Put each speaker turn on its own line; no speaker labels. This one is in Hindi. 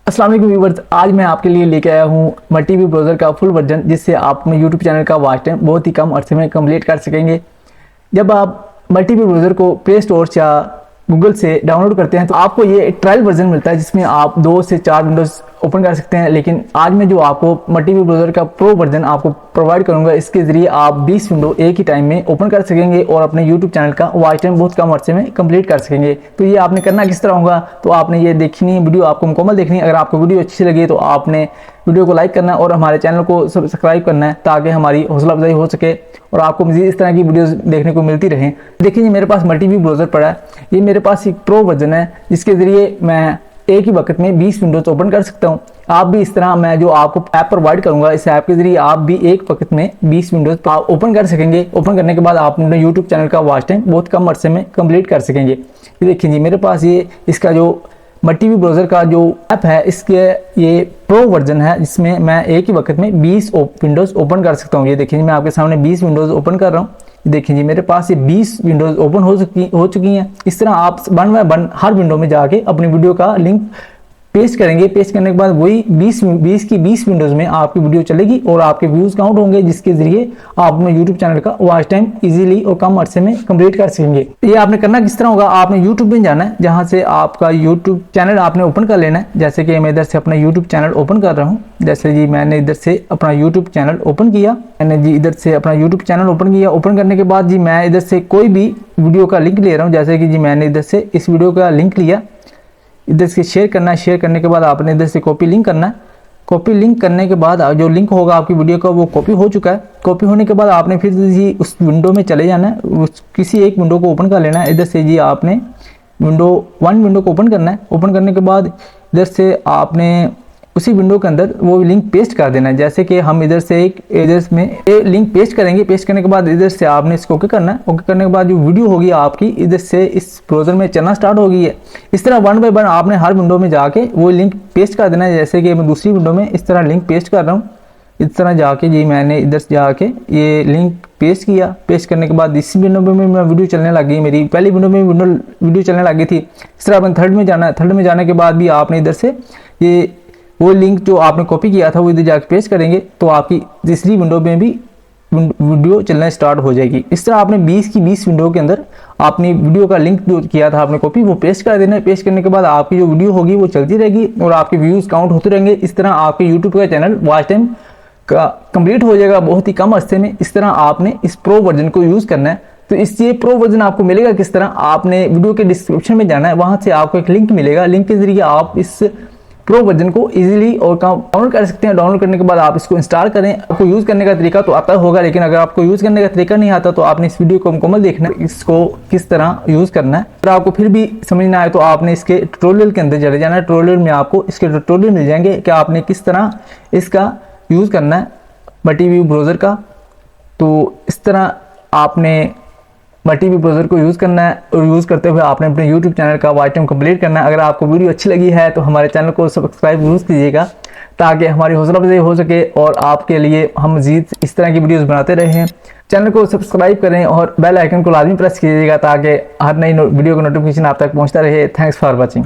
अस्सलाम वालेकुम व्यूअर्स, आज मैं आपके लिए लेके आया हूँ मल्टीवी ब्राउज़र का फुल वर्जन, जिससे आप अपने यूट्यूब चैनल का वॉच टाइम बहुत ही कम अरसे में कंप्लीट कर सकेंगे। जब आप मल्टीवी ब्राउज़र को प्ले स्टोर या गूगल से डाउनलोड करते हैं तो आपको ये एक ट्रायल वर्जन मिलता है जिसमें आप 2 से 4 विंडोज़ ओपन कर सकते हैं। लेकिन आज मैं जो आपको मल्टीवी ब्राउज़र का प्रो वर्जन आपको प्रोवाइड करूंगा, इसके ज़रिए आप 20 विंडो एक ही टाइम में ओपन कर सकेंगे और अपने यूट्यूब चैनल का वॉच टाइम बहुत कम अरसे में कंप्लीट कर सकेंगे। तो ये आपने करना किस तरह होगा, तो आपने ये देखनी है, वीडियो आपको मुकम्मल देखनी है। अगर आपको वीडियो अच्छी लगे तो आपने वीडियो को लाइक करना है और हमारे चैनल को सब्सक्राइब करना है ताकि हमारी हौसला अफजाई हो सके और आपको मज़ीद इस तरह की वीडियोस देखने को मिलती रहें। देखिए, ये मेरे पास मल्टीवी ब्राउज़र पड़ा है। ये मेरे पास एक प्रो वर्जन है जिसके ज़रिए मैं एक ही वक्त में 20 विंडोज़ ओपन कर सकता हूँ। आप भी इस तरह, मैं जो आपको ऐप प्रोवाइड करूंगा, इस ऐप के जरिए आप भी एक वक्त में 20 विंडोज़ ओपन कर सकेंगे। ओपन करने के बाद आप अपने यूट्यूब चैनल का वॉच टाइम बहुत कम अरसे में कंप्लीट कर सकेंगे। ये देखिए जी, मेरे पास ये इसका जो मल्टीवी ब्राउज़र का जो ऐप है, इसके ये प्रो वर्जन है जिसमें मैं एक ही वक्त में 20 विंडोज़ ओपन कर सकता हूँ। ये देखिए, मैं आपके सामने 20 विंडोज़ ओपन कर रहा हूँ। देखिए जी, मेरे पास ये 20 विंडोज़ ओपन हो चुकी हैं। इस तरह आप one by one her window में जाके अपनी वीडियो का लिंक पेस्ट करेंगे। पेस्ट करने के बाद वही 20 की 20 विंडोज़ में आपकी वीडियो चलेगी और आपके व्यूज़ काउंट होंगे, जिसके जरिए आप अपने यूट्यूब चैनल का वॉच टाइम इजीली और कम अरसे में कंप्लीट कर सकेंगे। ये आपने करना किस तरह होगा, आपने यूट्यूब में जाना है, जहां से आपका यूट्यूब चैनल आपने ओपन कर लेना है। जैसे कि मैं इधर से अपना यूट्यूब चैनल ओपन कर रहा हूँ। जैसे जी, मैंने इधर से अपना यूट्यूब चैनल ओपन किया। ओपन करने के बाद जी, मैं इधर से कोई भी वीडियो का लिंक ले रहा हूँ। जैसे कि जी, मैंने इधर से इस वीडियो का लिंक लिया, इधर से शेयर करना है। शेयर करने के बाद आपने इधर से कॉपी लिंक करना है। कॉपी लिंक करने के बाद जो लिंक होगा आपकी वीडियो का, वो कॉपी हो चुका है। कॉपी होने के बाद आपने फिर जी उस विंडो में चले जाना है, उस किसी एक विंडो को ओपन कर लेना है। इधर से जी आपने विंडो को ओपन करना है। ओपन करने के बाद इधर से आपने उसी विंडो के अंदर वो लिंक पेस्ट कर देना है। जैसे कि हम इधर से लिंक पेस्ट करेंगे। पेस्ट करने के बाद इधर से आपने इसको ओके करना है। ओके करने के बाद जो वीडियो होगी आपकी इधर से इस ब्राउज़र में चलना स्टार्ट हो गई है। इस तरह वन बाय वन आपने हर विंडो में जाके वो लिंक पेस्ट कर देना है। जैसे कि मैं दूसरी विंडो में इस तरह लिंक पेस्ट कर रहा हूँ। इस तरह जाके जी मैंने इधर से जाके ये लिंक पेस्ट किया। पेस्ट करने के बाद इस विंडो में वीडियो चलने लग गई। मेरी पहली विंडो में वीडियो चलने लग गई थी। इस तरह अपन थर्ड में जाना है। थर्ड में जाने के बाद भी आपने इधर से ये वो लिंक जो आपने कॉपी किया था वो इधर जाके पेस्ट करेंगे तो आपकी तीसरी विंडो में भी वीडियो चलना स्टार्ट हो जाएगी। इस तरह आपने 20 की 20 विंडो के अंदर आपने वीडियो का लिंक जो किया था आपने कॉपी, वो पेस्ट कर देना है। पेस्ट करने के बाद आपकी जो वीडियो होगी वो चलती रहेगी और आपके व्यूज काउंट होते रहेंगे। इस तरह आपके यूट्यूब का चैनल वॉच टाइम का कंप्लीट हो जाएगा बहुत ही कम अरसे में। इस तरह आपने इस प्रो वर्जन को यूज करना है। तो ये प्रो वर्जन आपको मिलेगा किस तरह, आपने वीडियो के डिस्क्रिप्शन में जाना है, वहां से आपको एक लिंक मिलेगा। लिंक के जरिए आप इस प्रो वर्जन को इजीली और डाउनलोड कर सकते हैं। डाउनलोड करने के बाद आप इसको इंस्टॉल करें। आपको यूज़ करने का तरीका तो आता होगा, लेकिन अगर आपको यूज़ करने का तरीका नहीं आता तो आपने इस वीडियो को मुकम्मल देखना है, इसको किस तरह यूज़ करना है। अगर आपको फिर भी समझ ना आए तो आपने इसके ट्यूटोरियल के अंदर चले जाना है। ट्यूटोरियल में आपको इसके ट्यूटोरियल मिल जाएंगे कि आपने किस तरह इसका यूज़ करना है मल्टीवी ब्राउज़र का। तो इस तरह आपने मल्टीवी ब्राउज़र को यूज़ करना है और यूज़ करते हुए आपने अपने यूट्यूब चैनल का वॉच टाइम कंप्लीट करना है। अगर आपको वीडियो अच्छी लगी है तो हमारे चैनल को सब्सक्राइब यूज़ कीजिएगा ताकि हमारी हौसला अफजाई हो सके और आपके लिए हम मज़ीद इस तरह की वीडियोस बनाते रहें। चैनल को सब्सक्राइब करें और बेल आइकन को लाजमी प्रेस कीजिएगा ताकि हर नई वीडियो का नोटिफिकेशन आप तक पहुँचता रहे। Thanks for watching.